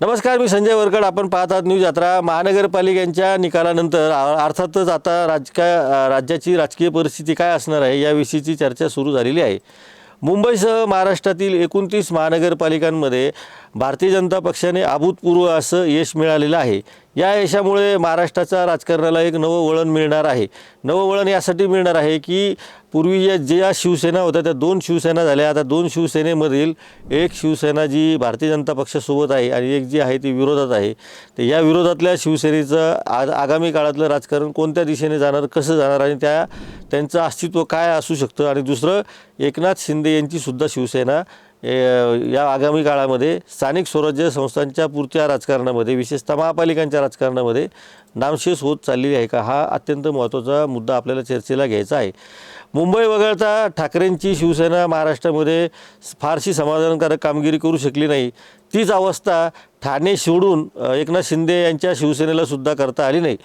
नमस्कार, मी संजय वरकड. आपण पाहत आहात न्यूज यात्रा. महानगरपालिकांच्या निकालानंतर अर्थातच आता राज्याची राजकीय परिस्थिती काय असणार आहे याविषयीची चर्चा सुरू झालेली आहे. मुंबईसह महाराष्ट्रातील 29 महानगरपालिकांमध्ये भारतीय जनता पक्षाने अभूतपूर्व असं यश मिळालेलं आहे. या यशामुळे महाराष्ट्राच्या राजकारणाला एक नवं वळण मिळणार आहे. नवं वळण यासाठी मिळणार आहे की पूर्वी ज्या शिवसेना होत्या त्या 2 शिवसेना झाल्या. आता 2 शिवसेनेमधील एक शिवसेना जी भारतीय जनता पक्षासोबत आहे आणि एक जी आहे ती विरोधात आहे. तर या विरोधातल्या शिवसेनेचं आगामी काळातलं राजकारण कोणत्या दिशेने जाणार, कसं जाणार आणि त्यांचं अस्तित्व काय असू शकतं. आणि दुसरं, एकनाथ शिंदे यांचीसुद्धा शिवसेना या आगामी काळामध्ये स्थानिक स्वराज्य संस्थांच्या पुढच्या राजकारणामध्ये, विशेषतः महापालिकांच्या राजकारणामध्ये नामशेष होत चाललेली आहे का, हा अत्यंत महत्त्वाचा मुद्दा आपल्याला चर्चेला घ्यायचा आहे. मुंबई वगळता ठाकरेंची शिवसेना महाराष्ट्रामध्ये फारशी समाधानकारक कामगिरी करू शकली नाही. तीच अवस्था ठाणे सोडून एकनाथ शिंदे यांच्या शिवसेनेलासुद्धा करता आली नाही.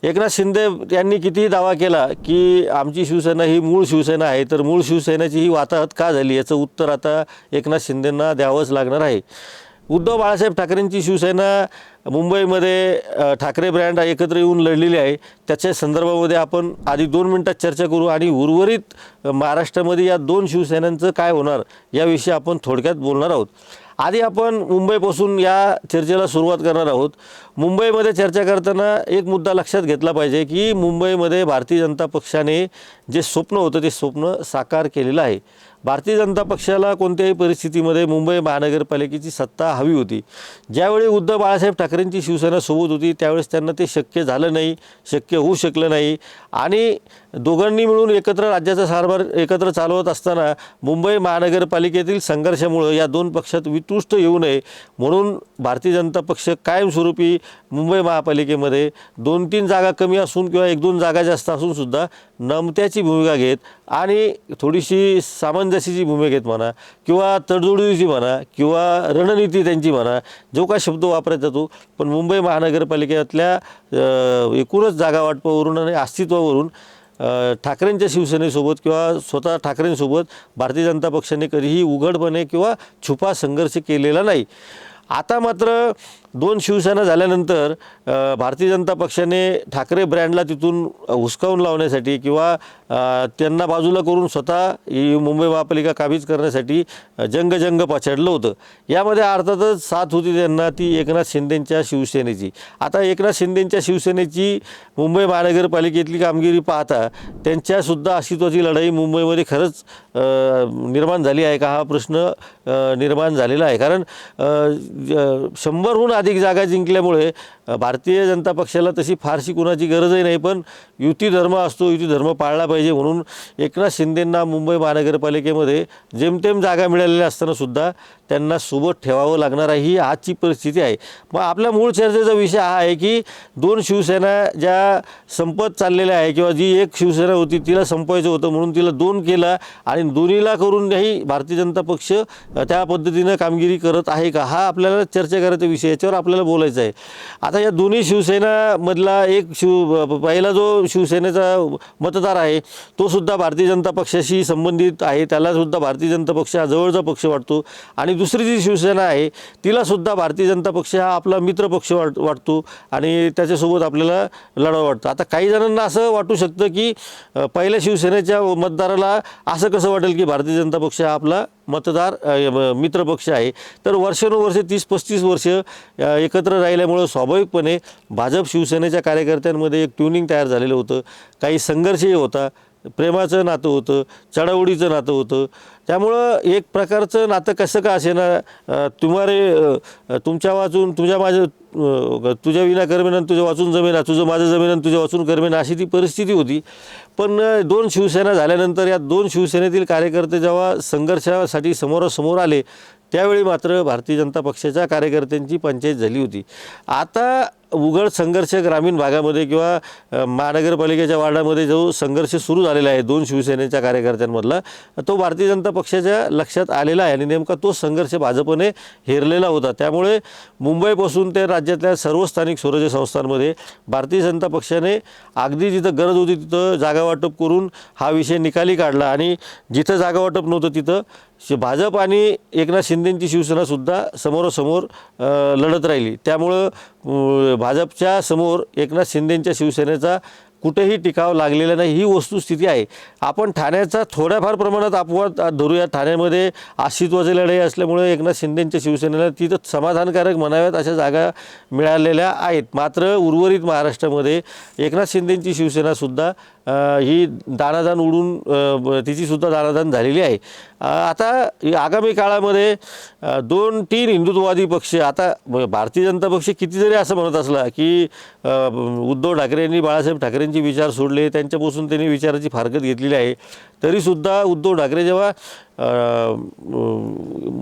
एकनाथ शिंदे यांनी कितीही दावा केला की आमची शिवसेना ही मूळ शिवसेना आहे, तर मूळ शिवसेनेची ही वाताहत का झाली याचं उत्तर आता एकनाथ शिंदेंना द्यावंच लागणार आहे. उद्धव बाळासाहेब ठाकरेंची शिवसेना मुंबईमध्ये ठाकरे ब्रँड एकत्र येऊन लढलेली आहे. त्याच्या संदर्भामध्ये आपण आधी 2 मिनिटात चर्चा करू आणि उर्वरित महाराष्ट्रामध्ये या 2 शिवसेनांचं काय होणार याविषयी आपण थोडक्यात बोलणार आहोत. आधी आपण मुंबईपासून या चर्चेला सुरुवात करणार आहोत. मुंबईमध्ये चर्चा करताना एक मुद्दा लक्षात घेतला पाहिजे की मुंबईमध्ये भारतीय जनता पक्षाने जे स्वप्न होतं ते स्वप्न साकार केलेलं आहे. भारतीय जनता पक्षाला कोणत्याही परिस्थितीमध्ये मुंबई महानगरपालिकेची सत्ता हवी होती. ज्यावेळी उद्धव बाळासाहेब ठाकरेंची शिवसेना सोबत होती त्यावेळेस त्यांना ते शक्य झालं नाही, शक्य होऊ शकलं नाही. आणि दोघांनी मिळून एकत्र राज्याचा कारभार एकत्र चालवत असताना मुंबई महानगरपालिकेतील संघर्षामुळे या 2 पक्षात वितुष्ट येऊ नये म्हणून भारतीय जनता पक्ष कायमस्वरूपी मुंबई महापालिकेमध्ये 2-3 जागा कमी असून किंवा 1-2 जागा जास्त असूनसुद्धा नमत्याची भूमिका घेत आणि थोडीशी सामंजस्याची भूमिका घेत म्हणा किंवा तडजोडीची म्हणा किंवा रणनीती त्यांची म्हणा, जो काय शब्द वापरायचा जातो, पण मुंबई महानगरपालिकेतल्या एकूणच जागा वाटपावरून आणि अस्तित्वावरून ठाकरेंच्या शिवसेनेसोबत किंवा स्वतः ठाकरेंसोबत भारतीय जनता पक्षाने कधीही उघडपणे किंवा छुपा संघर्ष केलेला नाही. आता मात्र 2 शिवसेना झाल्यानंतर भारतीय जनता पक्षाने ठाकरे ब्रँडला तिथून हुसकावून लावण्यासाठी किंवा त्यांना बाजूला करून स्वतः ही मुंबई महापालिका काबीज करण्यासाठी जंग पछाडलं होतं. यामध्ये अर्थातच साथ होती त्यांना ती एकनाथ शिंदेंच्या शिवसेनेची. आता एकनाथ शिंदेंच्या शिवसेनेची मुंबई महानगरपालिकेतली कामगिरी पाहता त्यांच्यासुद्धा अस्तित्वाची लढाई मुंबईमध्ये खरंच निर्माण झाली आहे का, हा प्रश्न निर्माण झालेला आहे. कारण 100हून अधिक जागा जिंकल्यामुळे भारतीय जनता पक्षाला तशी फारशी कुणाची गरजही नाही, पण युती धर्म असतो, युती धर्म पाळला पाहिजे म्हणून एकनाथ शिंदेंना मुंबई महानगरपालिकेमध्ये जेमतेम जागा मिळालेल्या असतानासुद्धा त्यांना सोबत ठेवावं लागणार आहे. ही आजची परिस्थिती आहे. मग आपल्या मूळ चर्चेचा विषय हा आहे की 2 शिवसेना ज्या संपत चाललेल्या आहे किंवा जी एक शिवसेना होती तिला संपवायचं होतं म्हणून तिला 2 केला आणि दोन्हीला करूनही भारतीय जनता पक्ष त्या पद्धतीनं कामगिरी करत आहे का, हा आपल्याला चर्चा करायचा विषय, याच्यावर आपल्याला बोलायचं आहे. आता या दोन्ही शिवसेनामधला एक पहिला जो शिवसेनेचा मतदार आहे तो सुद्धा भारतीय जनता पक्षाशी संबंधित आहे, त्यालासुद्धा भारतीय जनता पक्ष हा जवळचा पक्ष वाटतो. आणि दुसरी जी शिवसेना आहे तिलासुद्धा भारतीय जनता पक्ष हा आपला मित्र पक्ष वाटतो आणि त्याच्यासोबत आपल्याला लढावं वाटतं. आता काही जणांना असं वाटू शकतं की पहिल्या शिवसेनेच्या मतदाराला असं कसं वाटेल की भारतीय जनता पक्ष हा आपला मतदार मित्रपक्ष आहे. तर वर्षानुवर्षे 30-35 वर्ष एकत्र राहिल्यामुळं स्वाभाविकपणे भाजप शिवसेनेच्या कार्यकर्त्यांमध्ये एक ट्युनिंग तयार झालेलं होतं. काही संघर्षही होता, प्रेमाचं नातं होतं, चढाओढीचं नातं होतं. त्यामुळं एक प्रकारचं नातं कसं का असेना, तुमच्या वाचून तुझ्या विना करमेना, तुझ्या वाचून जमेना, तुझं माझं जमेना, तुझ्या वाचून करमेना, अशी ती परिस्थिती होती. पण 2 शिवसेना झाल्यानंतर या 2 शिवसेनेतील कार्यकर्ते जेव्हा संघर्षासाठी समोरासमोर आले त्यावेळी मात्र भारतीय जनता पक्षाच्या कार्यकर्त्यांची पंचायत झाली होती. आता उघड संघर्ष ग्रामीण भागामध्ये किंवा महानगरपालिकेच्या वार्डामध्ये जो संघर्ष सुरू झालेला आहे 2 शिवसेनेच्या कार्यकर्त्यांमधला, तो भारतीय जनता पक्षाच्या लक्षात आलेला आहे आणि नेमका तो संघर्ष भाजपने हेरलेला होता. त्यामुळे मुंबईपासून ते राज्यातल्या सर्व स्थानिक स्वराज्य संस्थांमध्ये भारतीय जनता पक्षाने अगदी जिथं गरज होती तिथं जागा वाटप करून हा विषय निकाली काढला आणि जिथं जागा वाटप नव्हतं तिथं भाजप आणि एकनाथ शिंदेंची शिवसेनासुद्धा समोरासमोर लढत राहिली. त्यामुळं भाजपच्या समोर एकनाथ शिंदेंच्या शिवसेनेचा कुठेही टिकाव लागलेला नाही, ही वस्तुस्थिती आहे. आपण ठाण्याचा थोड्याफार प्रमाणात अपवाद धरूया. ठाण्यामध्ये अस्तित्वाची लढाई असल्यामुळे एकनाथ शिंदेंच्या शिवसेनेला तिथं समाधानकारक म्हणाव्यात अशा जागा मिळालेल्या आहेत. मात्र उर्वरित महाराष्ट्रामध्ये एकनाथ शिंदेंची शिवसेनासुद्धा ही दाणादाण उडून तिचीसुद्धा दाणादाण झालेली आहे. आता आगामी काळामध्ये 2-3 हिंदुत्ववादी पक्ष, आता भारतीय जनता पक्ष किती जरी असं म्हणत असला की उद्धव ठाकरे यांनी बाळासाहेब ठाकरेंचे विचार सोडले, त्यांच्यापासून त्यांनी विचाराची फारकत घेतलेली आहे, तरीसुद्धा उद्धव ठाकरे जेव्हा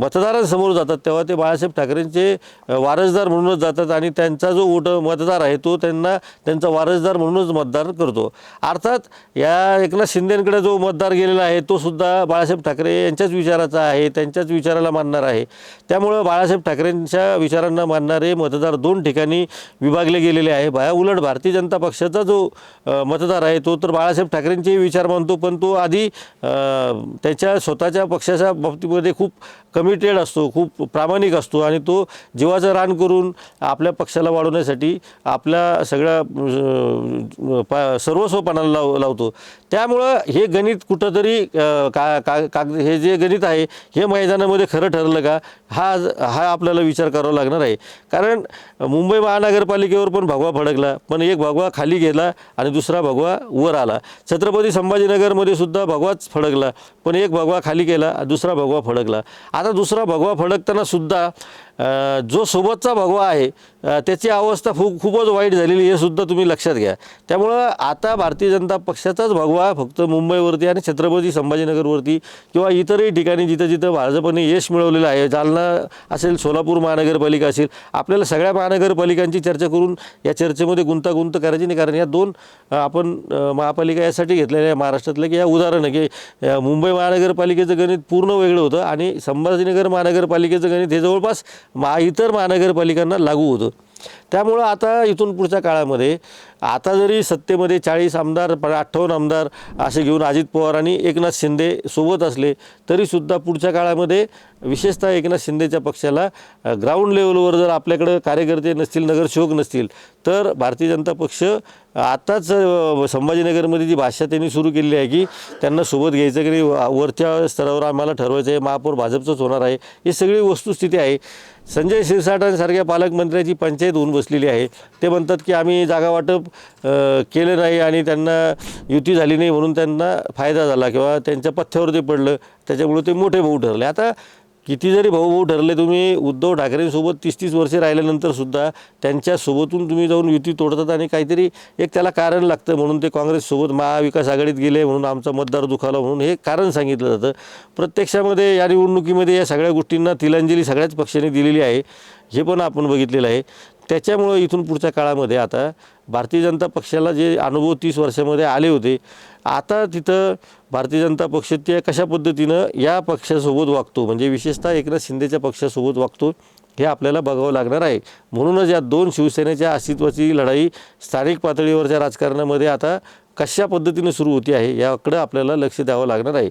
मतदारांसमोर जातात तेव्हा ते बाळासाहेब ठाकरेंचे वारसदार म्हणूनच जातात आणि त्यांचा जो मतदार आहे तो त्यांचा वारसदार म्हणूनच मतदान करतो. अर्थात या एकनाथ शिंदेंकडे जो मतदार गेलेला आहे तो सुद्धा बाळासाहेब ठाकरे यांच्याच विचाराचा आहे, त्यांच्याच विचाराला मानणार आहे. त्यामुळं बाळासाहेब ठाकरेंच्या विचारांना मानणारे मतदार 2 ठिकाणी विभागले गेलेले आहे. उलट भारतीय जनता पक्षाचा जो मतदार आहे तो तर बाळासाहेब ठाकरेंचे विचार मानतो, पण तो आधी त्याच्या स्वतःच्या पक्षाच्या बाबतीमध्ये खूप कमिटेड असतो, खूप प्रामाणिक असतो आणि तो जीवाचं रान करून आपल्या पक्षाला वाढवण्यासाठी आपल्या सगळ्या सर्वस्व पणाला लावतो. त्यामुळं हे गणित कुठंतरी हे जे गणित आहे हे मैदानामध्ये खरं ठरलं का, हा आपल्याला विचार करावा लागणार आहे. कारण मुंबई महानगरपालिकेवर पण भगवा फडकला, पण एक भगवा खाली गेला आणि दुसरा भगवा वर आला. छत्रपती संभाजीनगरमध्ये सुद्धा भगवाच फडकला, पण एक भगवा खाली गेला, दुसरा भगवा फडकला. आता दुसरा भगवा फडकताना सुद्धा जो सोबतचा भगवा आहे त्याची अवस्था खूपच वाईट झालेली हे सुद्धा तुम्ही लक्षात घ्या. त्यामुळं आता भारतीय जनता पक्षाचाच भगवा फक्त मुंबईवरती आणि छत्रपती संभाजीनगरवरती किंवा इतरही ठिकाणी जिथं जिथं भाजपने यश मिळवलेलं आहे, जालना असेल, सोलापूर महानगरपालिका असेल, आपल्याला सगळ्या महानगरपालिकांची चर्चा करून या चर्चेमध्ये गुंतागुंत करायची नाही. कारण या 2 आपण महापालिका यासाठी घेतलेल्या आहे महाराष्ट्रातल्या की या उदाहरण की मुंबई महानगरपालिकेचं गणित पूर्ण वेगळं होतं आणि संभाजीनगर महानगरपालिकेचं गणित हे जवळपास इतर महानगरपालिकांना लागू होतं. त्यामुळं आता इथून पुढच्या काळामध्ये आता जरी सत्तेमध्ये 40 आमदार 58 आमदार असे घेऊन अजित पवार आणि एकनाथ शिंदे सोबत असले तरीसुद्धा पुढच्या काळामध्ये विशेषतः एकनाथ शिंदेच्या पक्षाला ग्राउंड लेवलवर जर आपल्याकडं कार्यकर्ते नसतील, नगरसेवक नसतील, तर भारतीय जनता पक्ष आताच संभाजीनगरमध्ये जी भाषा त्यांनी सुरू केलेली आहे की त्यांना सोबत घ्यायचं की वरच्या स्तरावर आम्हाला ठरवायचं आहे, महापौर भाजपचंच होणार आहे, ही सगळी वस्तुस्थिती आहे. संजय शिरसाटांसारख्या पालकमंत्र्याची पंचायत होऊन बसलेली आहे. ते म्हणतात की आम्ही जागा वाटप केलं नाही आणि त्यांना युती झाली नाही म्हणून त्यांना फायदा झाला किंवा त्यांच्या पथ्यावर ते पडलं, त्याच्यामुळे ते मोठे भाऊ ठरले. आता किती जरी भाऊ ठरले, तुम्ही उद्धव ठाकरेंसोबत 30-30 वर्षे राहिल्यानंतरसुद्धा त्यांच्यासोबतून तुम्ही जाऊन युती तोडतात आणि काहीतरी एक त्याला कारण लागतं. म्हणून ते काँग्रेससोबत महाविकास आघाडीत गेले म्हणून आमचा मतदार दुखावला म्हणून हे कारण सांगितलं जातं. प्रत्यक्षामध्ये या निवडणुकीमध्ये या सगळ्या गोष्टींना तिलांजली सगळ्याच पक्षांनी दिलेली आहे, हे पण आपण बघितलेलं आहे. त्याच्यामुळं इथून पुढच्या काळामध्ये आता भारतीय जनता पक्षाला जे अनुभव 30 वर्षामध्ये आले होते, आता तिथं भारतीय जनता पक्ष त्या कशा पद्धतीनं या पक्षासोबत वागतो, म्हणजे विशेषतः एकनाथ शिंदेच्या पक्षासोबत वागतो, हे आपल्याला बघावं लागणार आहे. म्हणूनच या 2 शिवसेनेच्या अस्तित्वाची लढाई स्थानिक पातळीवरच्या राजकारणामध्ये आता कशा पद्धतीने सुरू होती आहे याकडं आपल्याला लक्ष द्यावं लागणार आहे.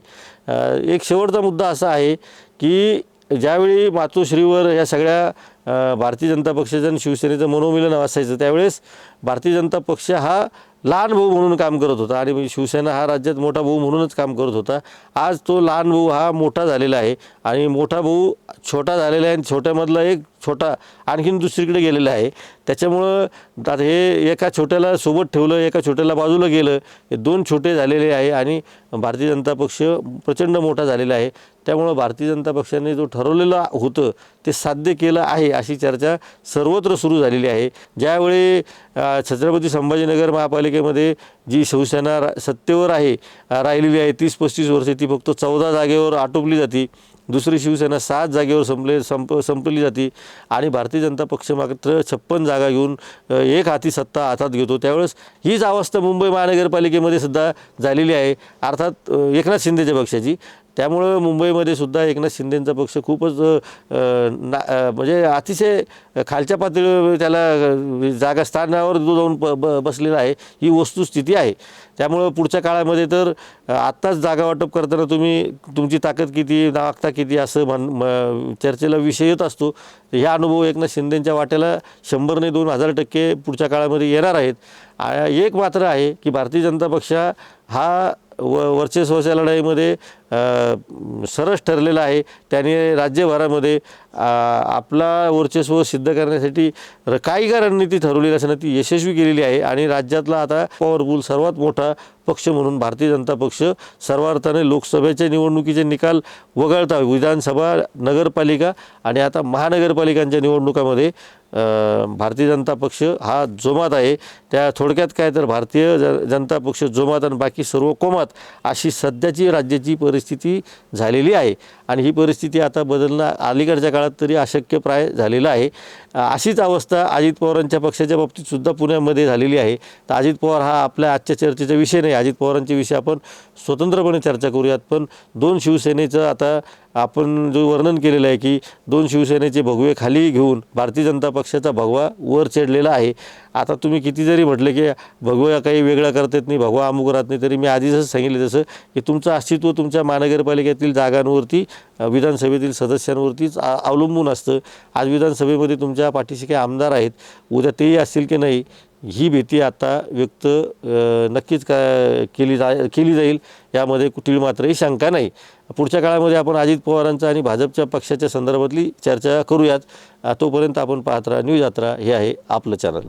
एक शेवटचा मुद्दा असा आहे की ज्यावेळी मातोश्रीवर या सगळ्या भारतीय जनता पक्षाचं आणि शिवसेनेचं मनोमिलन असायचं त्यावेळेस भारतीय जनता पक्ष हा लहान भाऊ म्हणून काम करत होता आणि शिवसेना हा राज्यात मोठा भाऊ म्हणूनच काम करत होता. आज तो लहान भाऊ हा मोठा झालेला आहे आणि मोठा भाऊ छोटा झालेला आहे आणि छोट्यामधला एक छोटा आणखीन दुसरीकडे गेलेला आहे. त्याच्यामुळं आता हे एका छोट्याला सोबत ठेवलं, एका छोट्याला बाजूला गेलं, हे 2 छोटे झालेले आहे आणि भारतीय जनता पक्ष प्रचंड मोठा झालेला आहे. त्यामुळं भारतीय जनता पक्षाने जो ठरवलेलं होतं ते साध्य केलं आहे अशी चर्चा सर्वत्र सुरू झालेली आहे. ज्यावेळी छत्रपती संभाजीनगर महापालिकेमध्ये जी शिवसेना सत्तेवर आहे राहिलेली आहे 30-35 वर्षे, ती फक्त 14 जागेवर आटोपली जाते. दुसरी शिवसेना 7 जागेवर संपली जाते आणि भारतीय जनता पक्ष मात्र 56 जागा घेऊन एक हाती सत्ता हातात घेतो. त्यावेळेस हीच अवस्था मुंबई महानगरपालिकेमध्ये सुद्धा झालेली आहे, अर्थात एकनाथ शिंदेच्या पक्षाची. त्यामुळं मुंबईमध्ये सुद्धा एकनाथ शिंदेंचा पक्ष खूपच म्हणजे अतिशय खालच्या पातळीवर त्याला जागा स्थानावर जो जाऊन बसलेला आहे, ही वस्तुस्थिती आहे. त्यामुळं पुढच्या काळामध्ये तर आत्ताच जागा वाटप करताना तुमची ताकद किती, नावागता किती असं चर्चेला विषय येत असतो. ह्या अनुभव एकनाथ शिंदेंच्या वाट्याला 100 नाही 2000% पुढच्या काळामध्ये येणार आहेत. एक मात्र आहे की भारतीय जनता पक्ष हा वर्चस्वाच्या लढाईमध्ये सरस ठरलेला आहे. त्याने राज्यभरामध्ये आपला वर्चस्व सिद्ध करण्यासाठी काही रणनीती ठरवलेली असताना ती यशस्वी केलेली आहे आणि राज्यातला आता पॉवरफुल सर्वात मोठा पक्ष म्हणून भारतीय जनता पक्ष सर्वार्थाने लोकसभेच्या निवडणुकीचे निकाल वगळता विधानसभा, नगरपालिका आणि आता महानगरपालिकांच्या निवडणुकामध्ये भारतीय जनता पक्ष हा जोमात आहे. त्या थोडक्यात काय तर भारतीय जनता पक्ष जोमात आणि बाकी सर्व कोमात अशी सध्याची राज्याची परिस्थिती झालेली आहे आणि ही परिस्थिती आता बदलणं अलीकडच्या काळात तरी अशक्यप्राय झालेलं आहे. अशीच अवस्था अजित पवारांच्या पक्षाच्या बाबतीत सुद्धा पुण्यामध्ये झालेली आहे. तर अजित पवार हा आपल्या आजच्या चर्चेचा विषय नाही. अजित पवारांच्या विषयी आपण स्वतंत्रपणे चर्चा करूयात. पण 2 शिवसेनेचं आता आपण जो वर्णन केलेलं आहे की 2 शिवसेनेचे भगवे खाली घेऊन भारतीय जनता पक्षाचा भगवा वर चढलेला आहे. आता तुम्ही किती जरी म्हटलं की भगवा काही वेगळा करता येत नाही, भगवा अमुक राहत नाही, तरी मी आधीच सांगितलं तसं की तुमचं अस्तित्व तुमच्या महानगरपालिकेतील जागांवरती, विधानसभेतील सदस्यांवरतीच अवलंबून असतं. आज विधानसभेमध्ये तुमच्या पाठीशी काही आमदार आहेत, उद्या तेही असतील की नाही ही भीती आता व्यक्त नक्कीच केली जाईल. यामध्ये कुठली मात्रही शंका नाही. पुढच्या काळामध्ये आपण अजित पवारांचा आणि भाजपच्या पक्षाच्या संदर्भातली चर्चा करूयात. तोपर्यंत आपण पाहत राहा न्यूज यात्रा. हे आहे आपलं चॅनल.